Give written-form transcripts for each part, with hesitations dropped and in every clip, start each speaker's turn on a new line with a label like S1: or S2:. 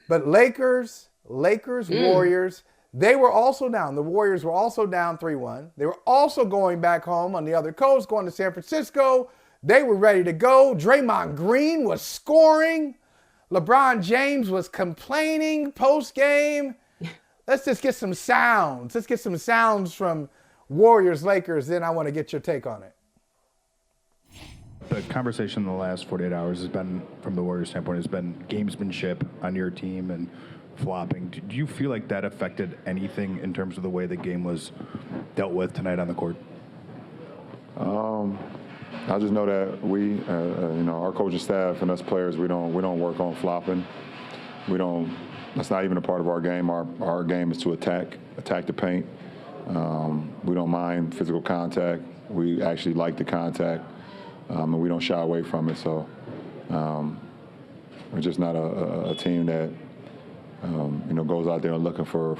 S1: But Lakers, Warriors, they were also down. The Warriors were also down 3-1. They were also going back home on the other coast, going to San Francisco. They were ready to go. Draymond Green was scoring. LeBron James was complaining post-game. Let's just get some sounds. Let's get some sounds from Warriors, Lakers. Then I want to get your take on it.
S2: The conversation in the last 48 hours has been, from the Warriors' standpoint, has been gamesmanship on your team and flopping. Do you feel like that affected anything in terms of the way the game was dealt with tonight on the court?
S3: I just know that we, our coaching staff and us players, we don't work on flopping. That's not even a part of our game. Our game is to attack the paint. We don't mind physical contact. We actually like the contact, and we don't shy away from it. So we're just not a team that goes out there and looking for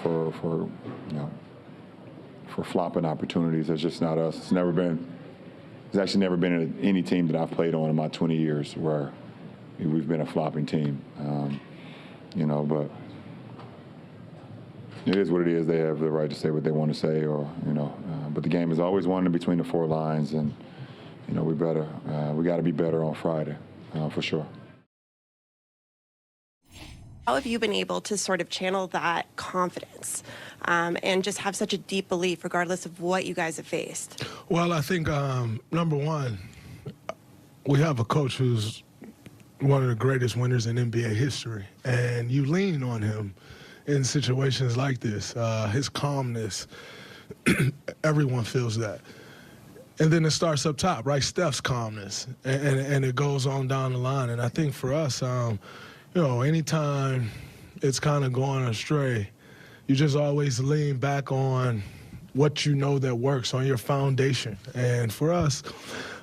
S3: flopping opportunities. It's just not us. It's actually never been any team that I've played on in my 20 years where we've been a flopping team. But it is what it is. They have the right to say what they want to say, but the game is always won in between the four lines, and we got to be better on Friday, for sure.
S4: How have you been able to sort of channel that confidence and just have such a deep belief regardless of what you guys have faced?
S5: Well, I think, number one, we have a coach who's one of the greatest winners in NBA history, and you lean on him in situations like this. His calmness, everyone feels that. And then it starts up top, right? Steph's calmness, and it goes on down the line. And I think for us, anytime it's kind of going astray, you just always lean back on what you know that works, on your foundation. And for us,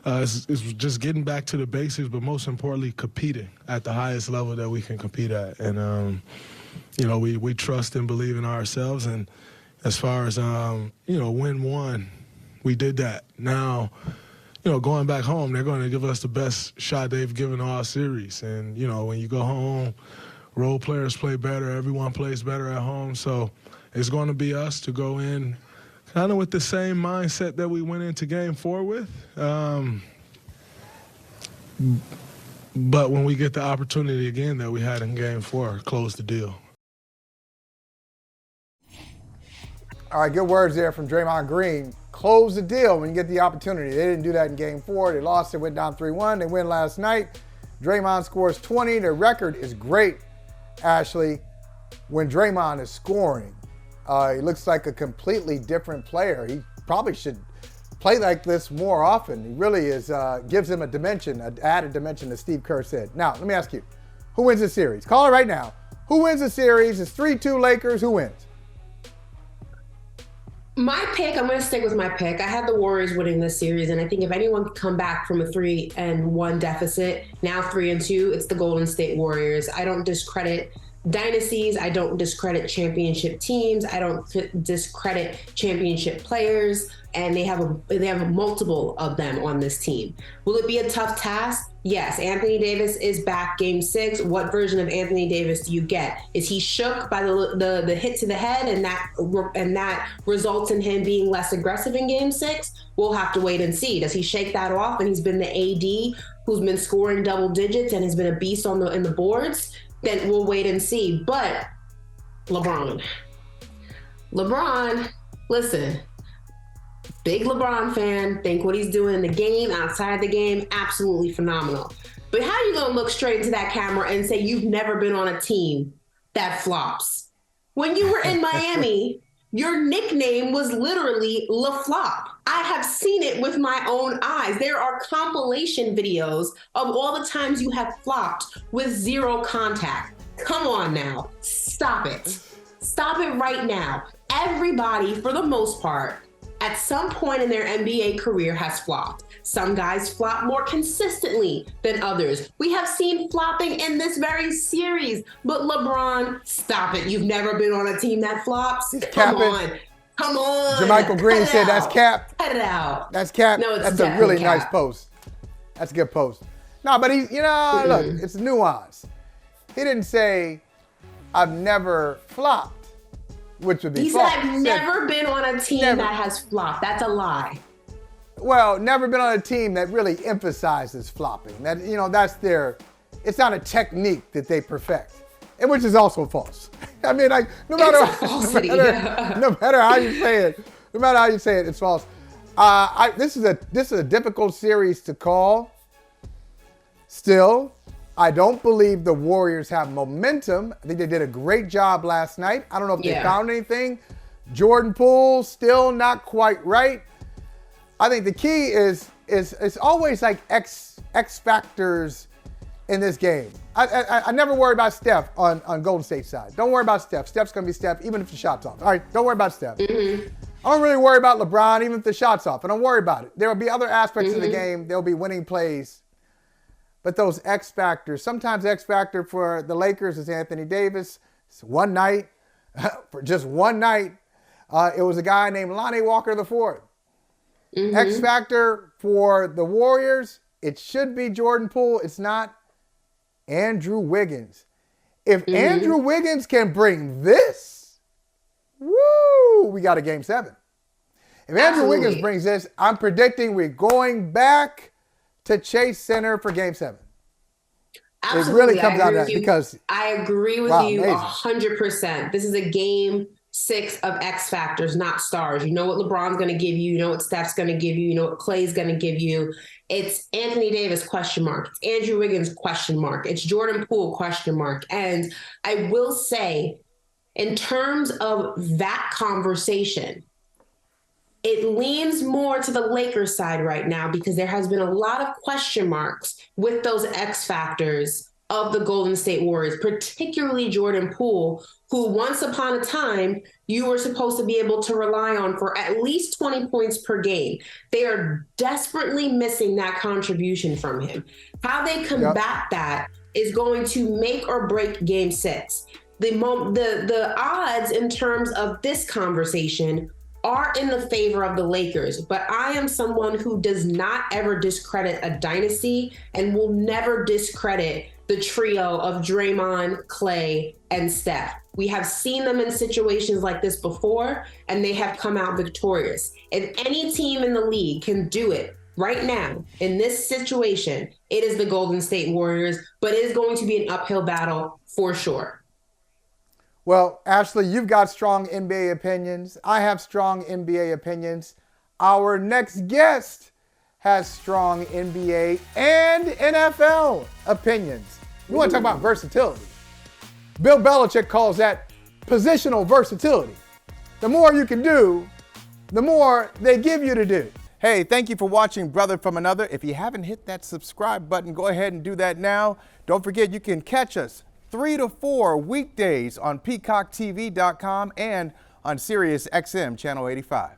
S5: it's just getting back to the basics, but most importantly, competing at the highest level that we can compete at. And, we trust and believe in ourselves. And as far as, win one, we did that. Now, going back home, they're going to give us the best shot they've given all series. And, when you go home, role players play better, everyone plays better at home. So it's going to be us to go in kind of with the same mindset that we went into Game 4 with. But when we get the opportunity again that we had in Game 4, close the deal.
S1: All right, good words there from Draymond Green. Close the deal when you get the opportunity. They didn't do that in Game 4. They lost. They went down 3-1. They win last night. Draymond scores 20. Their record is great, Ashley, when Draymond is scoring. He looks like a completely different player. He probably should play like this more often. He really is. Gives him a dimension, an added dimension, as Steve Kerr said. Now, let me ask you, who wins the series? Call it right now. Who wins the series? It's 3-2 Lakers. Who wins?
S6: My pick, I'm going to stick with my pick. I had the Warriors winning this series, and I think if anyone could come back from a 3-1 deficit, now 3-2, it's the Golden State Warriors. I don't discredit dynasties. I don't discredit championship teams. I don't discredit championship players, and they have a multiple of them on this team. Will it be a tough task? Yes. Anthony Davis is back Game 6. What version of Anthony Davis do you get? Is he shook by the hit to the head and that results in him being less aggressive in Game 6? We'll have to wait and see. Does he shake that off and he's been the AD who's been scoring double digits and has been a beast in the boards? Then we'll wait and see. But LeBron, listen, big LeBron fan, think what he's doing in the game, outside the game, absolutely phenomenal. But how are you going to look straight into that camera and say you've never been on a team that flops? When you were in Miami, your nickname was literally LaFlop. I have seen it with my own eyes. There are compilation videos of all the times you have flopped with zero contact. Come on now. Stop it. Stop it right now. Everybody, for the most part, at some point in their NBA career has flopped. Some guys flop more consistently than others. We have seen flopping in this very series, but LeBron, stop it. You've never been on a team that flops? Come on.
S1: Jermichael Green said that's cap.
S6: Cut it out.
S1: That's cap.
S6: No, it's
S1: that's a really
S6: cap.
S1: nice post. That's a good post. No, but look, it's nuance. He didn't say I've never flopped, which would be
S6: He said,
S1: false.
S6: I've never been on a team that has flopped. That's a lie.
S1: Well, never been on a team that really emphasizes flopping. That, you know, that's their, it's not a technique that they perfect, and which is also false. I mean, like, no matter how you say it, it's false. This is a difficult series to call. Still, I don't believe the Warriors have momentum. I think they did a great job last night. I don't know if they found anything. Jordan Poole still not quite right. I think the key is it's always like X factors in this game. I never worry about Steph on Golden State's side. Don't worry about Steph. Steph's going to be Steph even if the shot's off. All right, don't worry about Steph. I don't really worry about LeBron even if the shot's off. I don't worry about it. There will be other aspects of the game. There will be winning plays. But those X factors, sometimes X factor for the Lakers is Anthony Davis. It's one night, for just one night. It was a guy named Lonnie Walker IV. X factor for the Warriors, it should be Jordan Poole. It's not Andrew Wiggins. If Andrew Wiggins can bring this, woo, we got a game 7. If Andrew Wiggins brings this, I'm predicting we're going back to Chase Center for game 7.
S6: Absolutely.
S1: It really comes out of that because
S6: I agree with you 100%. This is a game 6 of X factors, not stars. You know what LeBron's going to give you. You know what Steph's going to give you. You know what Clay's going to give you. It's Anthony Davis, question mark. It's Andrew Wiggins, question mark. It's Jordan Poole, question mark. And I will say, in terms of that conversation, it leans more to the Lakers side right now because there has been a lot of question marks with those X factors of the Golden State Warriors, particularly Jordan Poole, who once upon a time you were supposed to be able to rely on for at least 20 points per game. They are desperately missing that contribution from him. How they combat that is going to make or break game 6. The odds in terms of this conversation are in the favor of the Lakers, but I am someone who does not ever discredit a dynasty and will never discredit the trio of Draymond, Clay, and Steph. We have seen them in situations like this before, and they have come out victorious. If any team in the league can do it right now in this situation, it is the Golden State Warriors, but it is going to be an uphill battle for sure.
S1: Well, Ashley, you've got strong NBA opinions. I have strong NBA opinions. Our next guest has strong NBA and NFL opinions. You want to talk about versatility? Bill Belichick calls that positional versatility. The more you can do, the more they give you to do. Hey, thank you for watching Brother from Another. If you haven't hit that subscribe button, go ahead and do that now. Don't forget you can catch us 3 to 4 weekdays on PeacockTV.com and on Sirius XM Channel 85.